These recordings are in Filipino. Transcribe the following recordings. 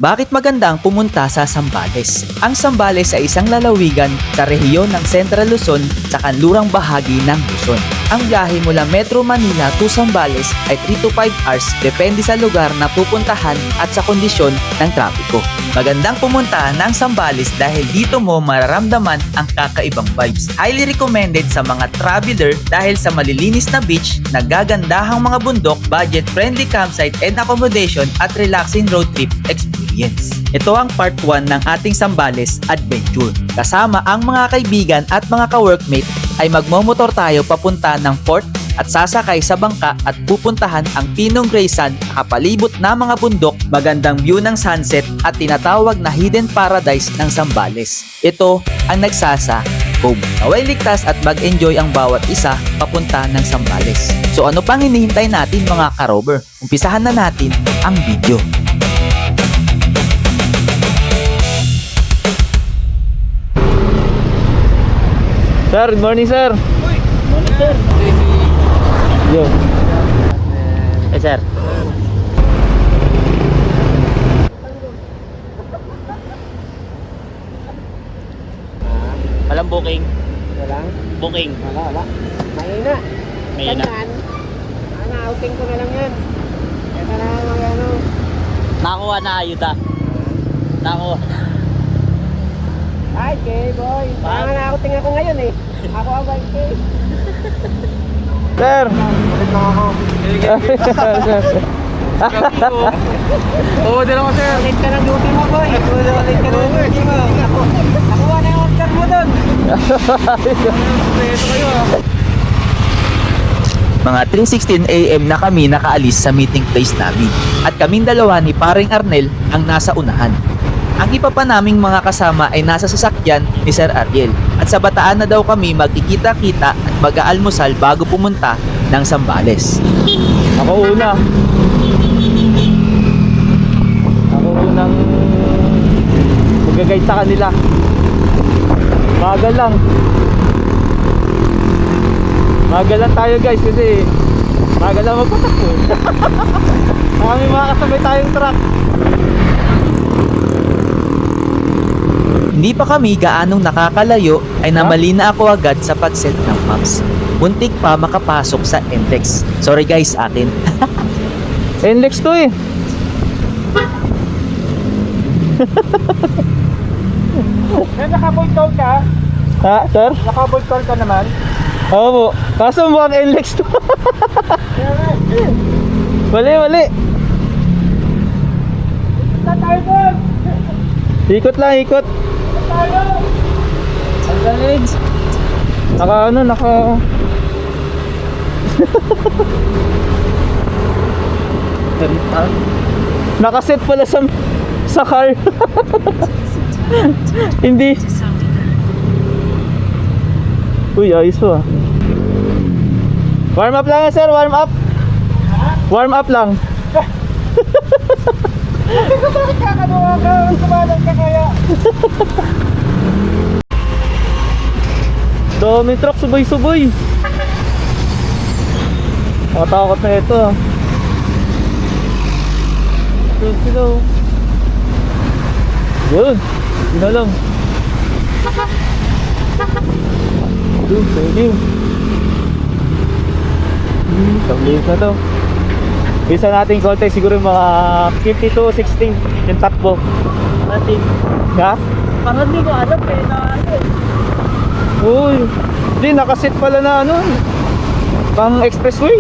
Bakit maganda ang pumunta sa Zambales? Ang Zambales ay isang lalawigan sa rehiyon ng Central Luzon sa kanlurang bahagi ng Luzon. Ang biyahe mula Metro Manila to Zambales ay 3 to 5 hours depende sa lugar na pupuntahan at sa kondisyon ng trapiko. Magandang pumunta ng Zambales dahil dito mo mararamdaman ang kakaibang vibes. Highly recommended sa mga traveler dahil sa malilinis na beach, nagagandahang mga bundok, budget-friendly campsite and accommodation at relaxing road trip experience. Ito ang part 1 ng ating Zambales Adventure. Kasama ang mga kaibigan at mga ka-workmate ay magmomotor tayo papunta ng port at sasakay sa bangka at pupuntahan ang Pinong Grey Sand, kapalibot na mga bundok, magandang view ng sunset at tinatawag na hidden paradise ng Zambales. Ito ang nagsasa home. Naway ligtas at mag-enjoy ang bawat isa papunta ng Zambales. So ano pang hinihintay natin mga ka-rover? Umpisahan na natin ang video. Sir, good morning sir. Morning, sir. Yo. Eh sir. Walang booking. Walang? Booking. Wala. Mahina. Mahina. Saan? Outing ko na lang yan. Kaya na mga ano. Nakuha na ayuda. Nakuha. Ay, boy. Parang na-outing ako ngayon eh. Ako ang bike eh. Sir. Ulit lang ako. Oo, din ako sir. Ulit ka ng duty mo, boy. Ulit ka ng duty mo. Nakuha na yung order mo dun. Ito kayo ah. Mga 3:16 AM na kami nakaalis sa meeting place namin at kaming dalawa ni paring Arnel ang nasa unahan. Ang iba pa naming mga kasama ay nasa sasakyan ni Sir Ariel at sa Bataan na daw kami magkikita-kita at mag-aalmusal bago pumunta ng Zambales. Ako una. Ako unang mag-guide sa kanila. Magal lang. Magal lang tayo guys kasi magal lang magpatakbo. May mga kasabay tayong truck. Hindi pa kami gaanong nakakalayo ay namali na ako agad sa pag-set ng maps. Muntik pa makapasok sa NLEX. Sorry guys, akin. NLEX to eh. Naka-void call ka? Ha, sir? Naka-void call ka naman? Oo po. Kaso mukhang NLEX to. Mali. Saan tayo doon? Ikot lang, ikot. Tayo! Ang galing. Naka Nakaset pala sa car. Hindi. Uy, ayos to ah. Warm up lang yan sir, warm up. Warm up lang. Bakit kakaduha ka? Kumalang ka kaya? Dami truck, subay-subay. Nakatakot na ito ah. Sila oh. Yun, yun na lang. Yun, thank you. Tablis na to. Bisa natin konti siguro yung mga 50 to 60 yung takbo. Ating. Ha? Parang hindi ko alam eh na ano. Uy, hindi nakaset pala na ano. Pang expressway.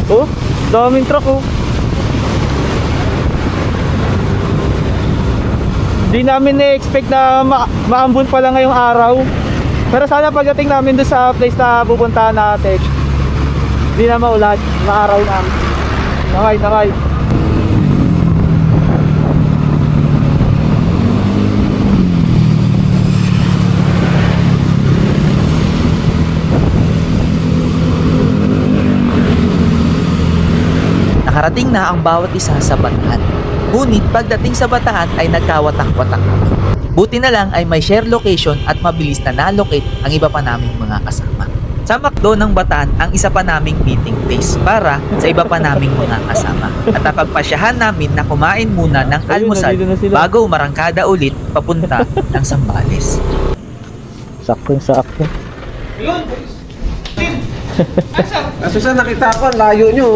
Oh, daming truck oh. Hindi namin na-expect na maambon pala ngayong araw. Pero sana pagdating namin doon sa place na pupuntahan natin, hindi na maulan, maaraw na. Nakay. Nakarating na ang bawat isa sa Bataan. Ngunit pagdating sa Bataan ay nagkawatak-watak ako. Buti na lang ay may share location at mabilis na na-locate ang iba pa naming mga kasama. Sa McDo ng Bataan ang isa pa naming meeting place para sa iba pa naming mga kasama. At napagpasyahan namin na kumain muna ng almusal nandito na sila. bago umarangkada ulit papunta ng Sambales. Sakto. Kaso sa nakita ko, layo nyo.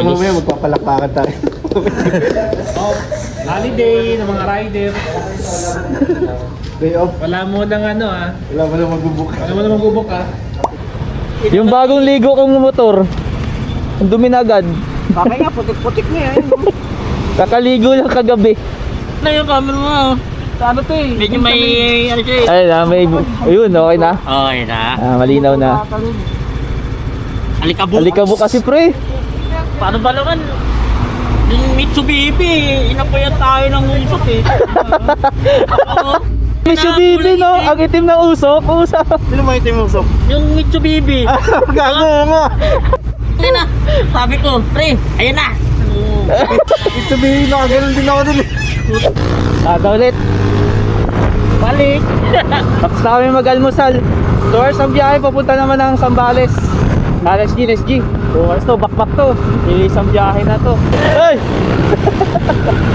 Mamaya magpapalakpakan tayo. Holiday ng mga rider. Day off. Wala mo nang ano Wala mo na magbubuk. Wala mo nang magbubok Yung bagong ligo kong motor, ang dumi na agad. Bakit nga, putik-putik na yan. Kakaligo lang kagabi. Ano yung camera mo? Ano to eh? Medyo may ano siya eh. Ay na, may... Ayun, okay na. Okay na. Malinaw na. Alikabok. Alikabok kasi pre. Paano ba naman? Yung Mitsubishi, inapayan tayo ng usok eh. Oo. Mitsubishi no, ang itim ng usok. Sino mo itim ng usok? Yung Mitsubishi. Gago nga. Ayun na. Sabi ko, pre, ayun na. Mitsubishi na, ganun din ako dun. Tata ulit. Balik. Tapos na kami mag-almusal. Tours ang biyahe, papunta naman ng Sambales. SG. Bukas to, back to. Isang biyahe na to. Ay!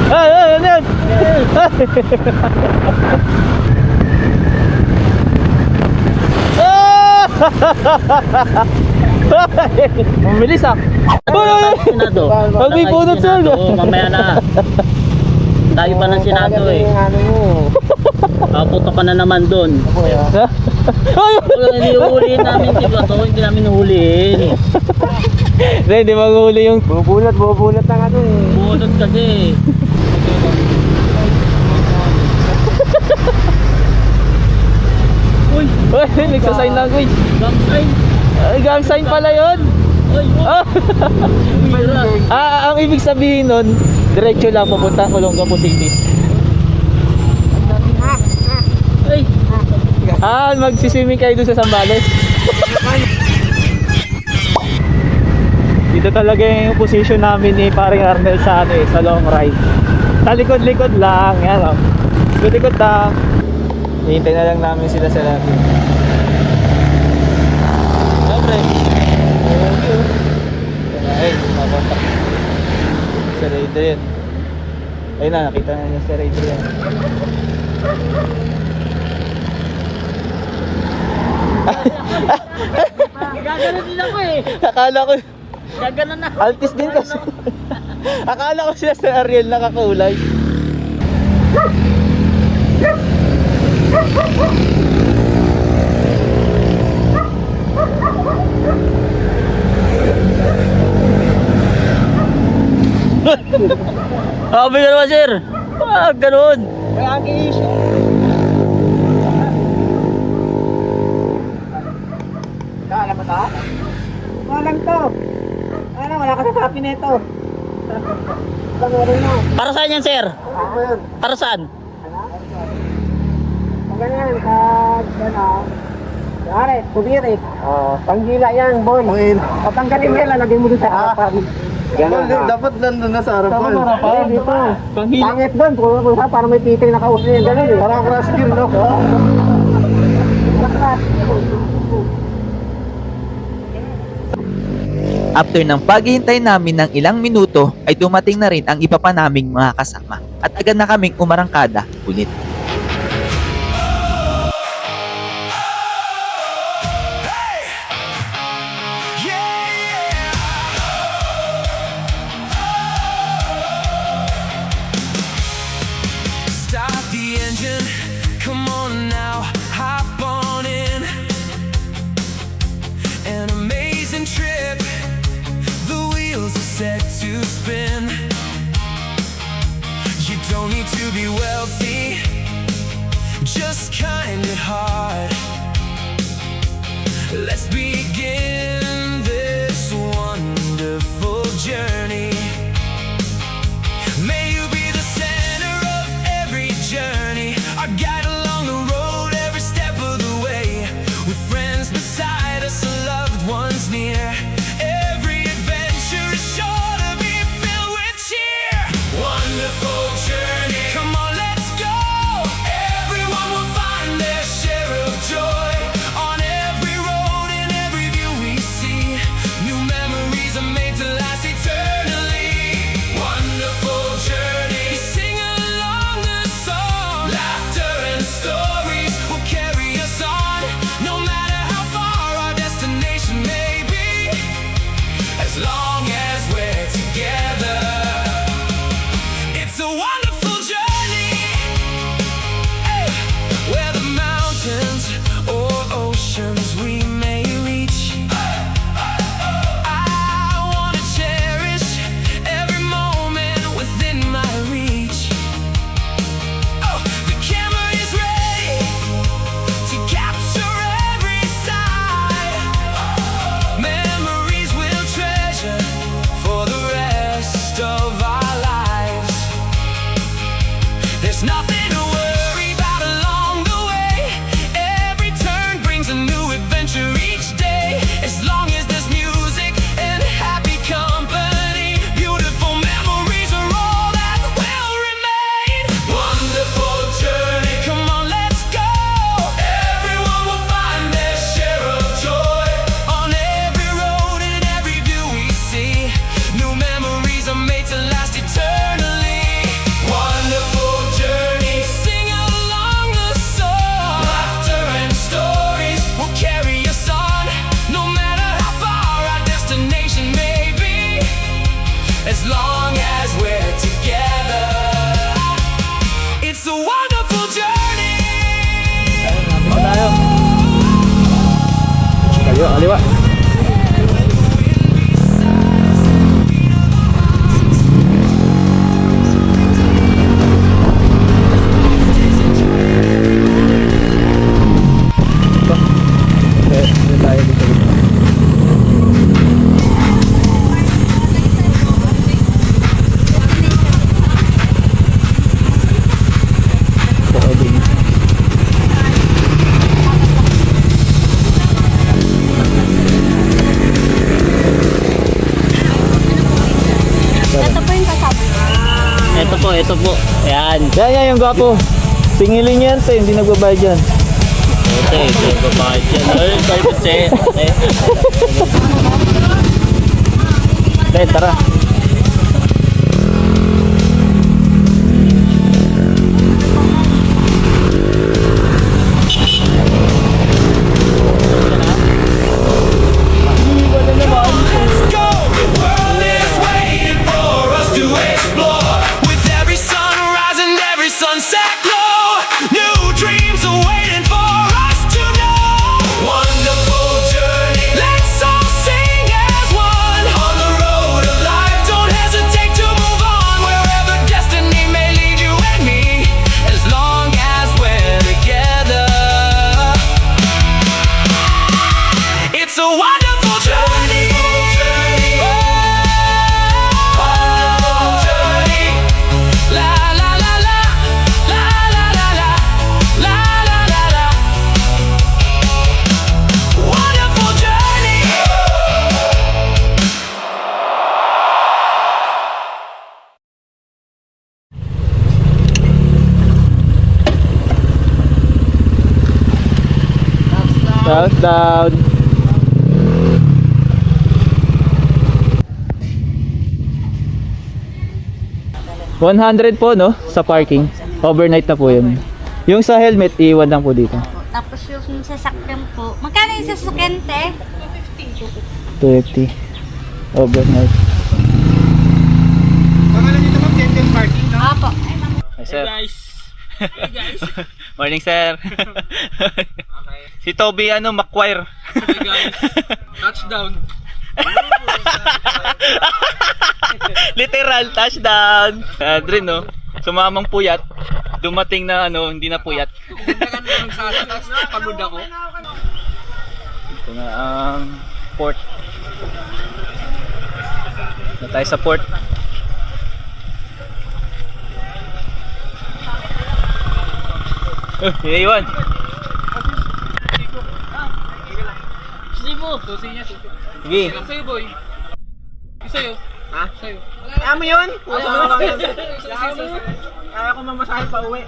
Ay, ano yan? Mabilis ah. Senado. Pag may punot sir. Mamaya na. Tayo pa ng Senado eh. Puto ka na naman doon. Hindi huhulihin namin diba to? Hindi namin huhulihin. Hindi maghuli yung... Bubulat ang ano eh. Bunot kasi. Uy! Uy, nagsasign language. Gang sign! Ay, gang sign pala yun. Uy! Bira! Ang ibig sabihin nun, diretso lang papunta Olongapo City. Uy! Magsiswimming kayo dun sa Sambales. Dito talaga yung position namin ni paring Arnel sa ano eh, sa long ride. Sa likod-likod lang, yan o. Likod-likod lang. Hihintay na lang namin sila sa lobby. Siyempre. Ay, makontak. Si Adrian. Ayun na, nakita na niya si Adrian. Gaganon din ako eh! Akala ko, Gaganon na! altis din kasi. Akala ko sila sa Ariel nakakulay. Sabi ka naman sir! Ganon! May agis. Alam mo ta? Malang to. Ano, wala ka sa copy nito. Pangalan mo. Para saan yan sir? Ako yun. Para saan? Pag ganyan, ano, yari, kubirik. Panggila yan, boy. Patanggalin mo yan, lalagay mo dun sa harapan. Ganun ha. Dapat nandun na sa harapan. Eh, dito. Panghila. Pangit doon, para may titing nakausap yan. Ganun eh. Parang crash gear, no? After ng paghihintay namin ng ilang minuto ay dumating na rin ang iba pa naming mga kasama at agad na kaming umarangkada ulit. Start the engine, come on now, hop on in. An amazing trip, the wheels are set to spin. to be wealthy, just kind of hard. Let's begin this wonderful journey. May you be the center of every journey, our guide along the road every step of the way. With friends beside us, loved ones near, every adventure is sure to be filled with cheer. Wonderful journey, come on, let's go. Everyone will find their share of joy. On every road and every view we see, new memories are made to last eternally. Wonderful journey, sing along the song. Laughter and stories will carry us on, no matter how far our destination may be, as long as we're together. It's a wonderful journey, eh, where the mountains or oceans we may reach. I wanna cherish every moment within my reach. Oh, the camera is ready to capture every side. Memories we'll treasure for the rest of our lives. There's nothing to worry about along the way. Every turn brings a new adventure each day. As long as there's music and happy company, beautiful memories are all that will remain. Wonderful journey, come on, let's go. Everyone will find their share of joy. On every road and every view we see, new memories are made to last eternally. Wonderful journey, sing along the song. Laughter and stories will carry us on, no matter how far our destination may be, as long as we're together. It's a wonderful journey. Tayo. Kayo, aliwa. Ito po. Ayan. Yan yung gwapo. Singilin yan, te. Hindi nagbabayad yan. Ito babayad yan. Ay, tayo po, che. Te, tara. Let's go! The world is waiting for us to explore. With every sunrise and every sunset glow, new dreams are waiting for us to know. Wonderful journey, let's all sing as one. On the road of life, don't hesitate to move on. Wherever destiny may lead you and me, as long as we're together. It's a wonderful journey. Wonderful journey. La la la la, la la la la, la la la la. Wonderful journey. Touchdown. $100 po, no? Sa parking. Overnight na po yun. Yung sa helmet, iwan lang po dito. Tapos yung sasakyan po. Magkano yung sasakyan, te? 250. Overnight. Apo. Hi, Hey guys. Hey guys. Morning, sir. Si Toby, Macquarie. Hey guys. Touchdown. Literal, touchdown. Adrin, no? Sumamang puyat, dumating na hindi na puyat. Pagod ako. Ito na ang port. Na tayo sa port. Iwan. Sige mo. Susi niya. Sige. Sa'yo, boy. Sa'yo. Ha? Sa'yo. Kaya mo yun? Kaya ko mamasahe pa uwi.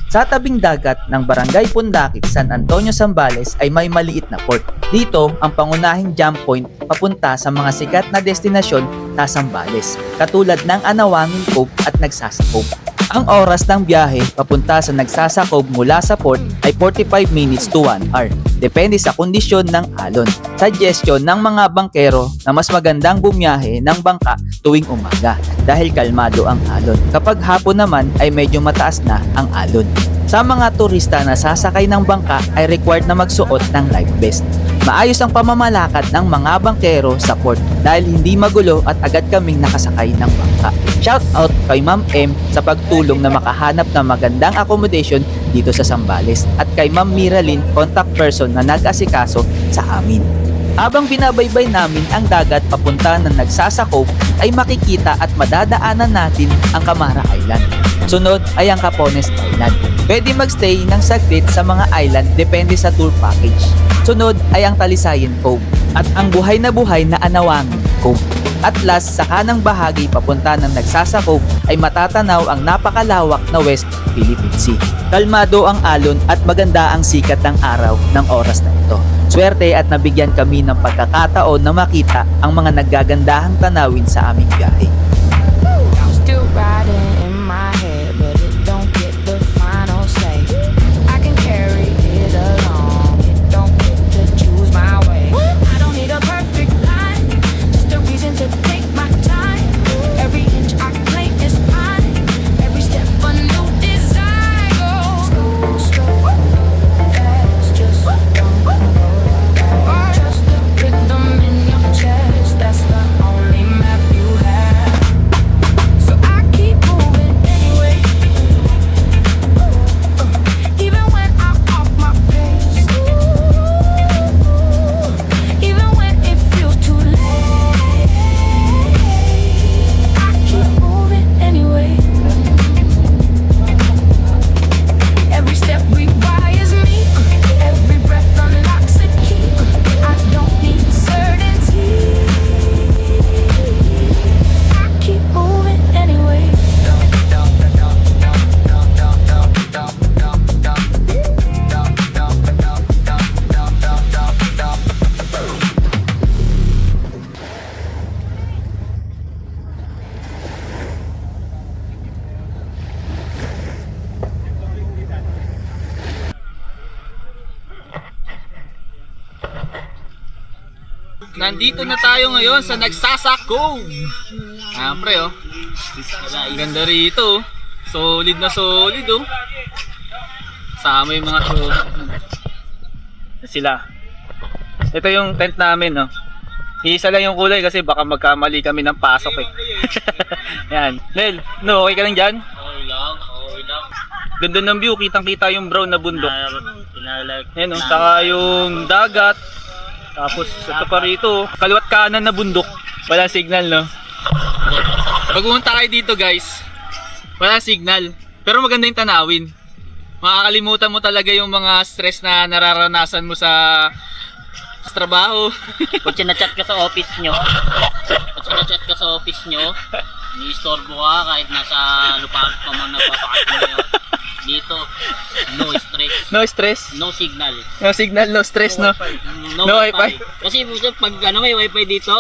Sa tabing dagat ng Barangay Pundakik, San Antonio, Zambales ay may maliit na port. Dito ang pangunahing jump point papunta sa mga sikat na destinasyon sa Zambales, katulad ng Anawangin Cove at Nagsasakog. Ang oras ng biyahe papunta sa Nagsasakog mula sa port ay 45 minutes to 1 hour, depende sa kondisyon ng alon. Suggestion ng mga bangkero na mas magandang bumiyahe ng bangka tuwing umaga dahil kalmado ang alon. Kapag hapon naman ay medyo mataas na ang alon. Sa mga turista na sasakay ng bangka ay required na magsuot ng life vest. Maayos ang pamamalakad ng mga bangkero sa port dahil hindi magulo at agad kaming nakasakay ng bangka. Shout out kay Ma'am M sa pagtulong na makahanap ng magandang accommodation dito sa Zambales at kay Ma'am Miralyn, contact person na nag-asikaso sa amin. Habang binabaybay namin ang dagat papunta ng Nagsasakog ay makikita at madadaanan natin ang Camara Island. Sunod ay ang Capones Island. Pwede magstay ng saglit sa mga island depende sa tour package. Sunod ay ang Talisayan Cove at ang buhay na Anawangin Cove. At last, sa kanang bahagi papunta ng Nagsasakog ay matatanaw ang napakalawak na West Philippine Sea. Kalmado ang alon at maganda ang sikat ng araw ng oras na ito. Swerte at nabigyan kami ng pagkakataon na makita ang mga naggagandahang tanawin sa aming biyahe. I'm still riding in my head, but it don't get the final say. I can carry it along, it don't get to choose my way. I don't need a perfect line, just a reason to take my time. Every inch I claim is mine, every step a new design. Go slow, fast, just don't go back. Just the rhythm in your chest, that's the only map you have. So I keep moving anyway, even when I'm off my pace, even when it feels too late. I keep moving anyway. Every step requires me, every breath unlocks a key. I don't need certainty. I keep moving anyway. Nandito na tayo ngayon sa Nagsasakog. Pre, oh. Ang ganda rito. Solid na solid, oh. Sama yung mga sila. Ito yung tent namin, no. Iisa lang yung kulay kasi baka magkamali kami ng pasok, eh. Yan. Nel, no, okay ka lang dyan? Okay lang. Ganda ng view, kitang-kita yung brown na bundok. Yan, no. Saka yung dagat. Tapos ito pa rito, kaliwat kanan na bundok. Walang signal, no? Pag pumunta kayo dito, guys, walang signal. Pero maganda yung tanawin. Makakalimutan mo talaga yung mga stress na nararanasan mo sa trabaho. Pag sinachat ka sa office nyo, ni-istorbo ka kahit nasa lupaan pa man nagpapakasyon nyo. Dito, no stress. No stress, No signal. no signal, no stress, no? No wifi. Kasi pag may wifi dito,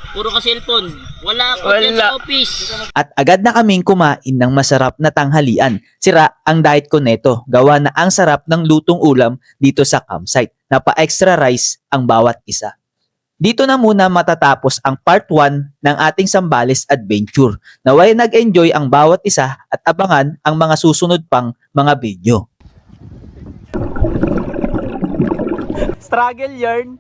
puro ka cellphone. Wala pa dyan Wala. sa office. At agad na kaming kumain ng masarap na tanghalian. Sira ang diet ko neto, gawa na ang sarap ng lutong ulam dito sa campsite. Napa-extra rice ang bawat isa. Dito na muna matatapos ang part 1 ng ating Zambales adventure. Naway nag-enjoy ang bawat isa at abangan ang mga susunod pang mga video. Struggle yarn.